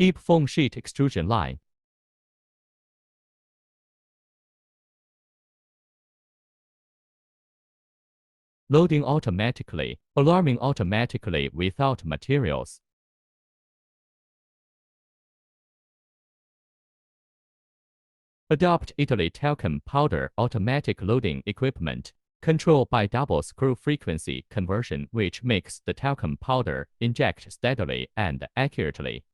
EAP foam sheet extrusion line. Loading automatically, alarming automatically without materials. Adopt Italy talcum powder automatic loading equipment. Control by double screw frequency conversion, which makes the talcum powder inject steadily and accurately.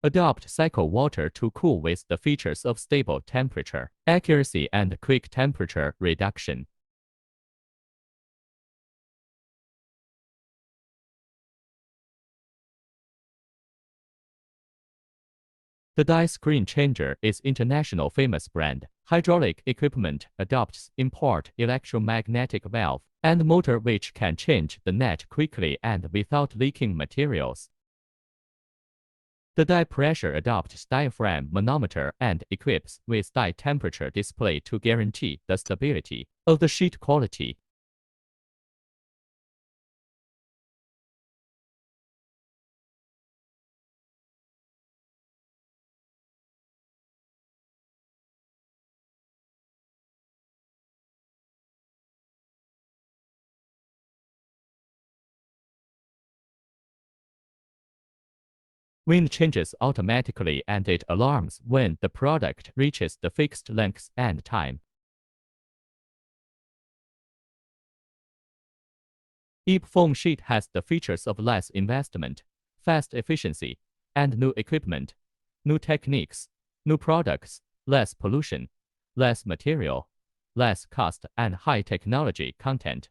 Adopt cycle water to cool with the features of stable temperature, accuracy, and quick temperature reduction. The die screen changer is international famous brand. Hydraulic equipment adopts import electromagnetic valve and motor which can change the net quickly and without leaking materials. The die pressure adopts diaphragm manometer and equips with die temperature display to guarantee the stability of the sheet quality. Wind changes automatically and it alarms when the product reaches the fixed length and time. EAP foam sheet has the features of less investment, fast efficiency, and new equipment, new techniques, new products, less pollution, less material, less cost, and high technology content.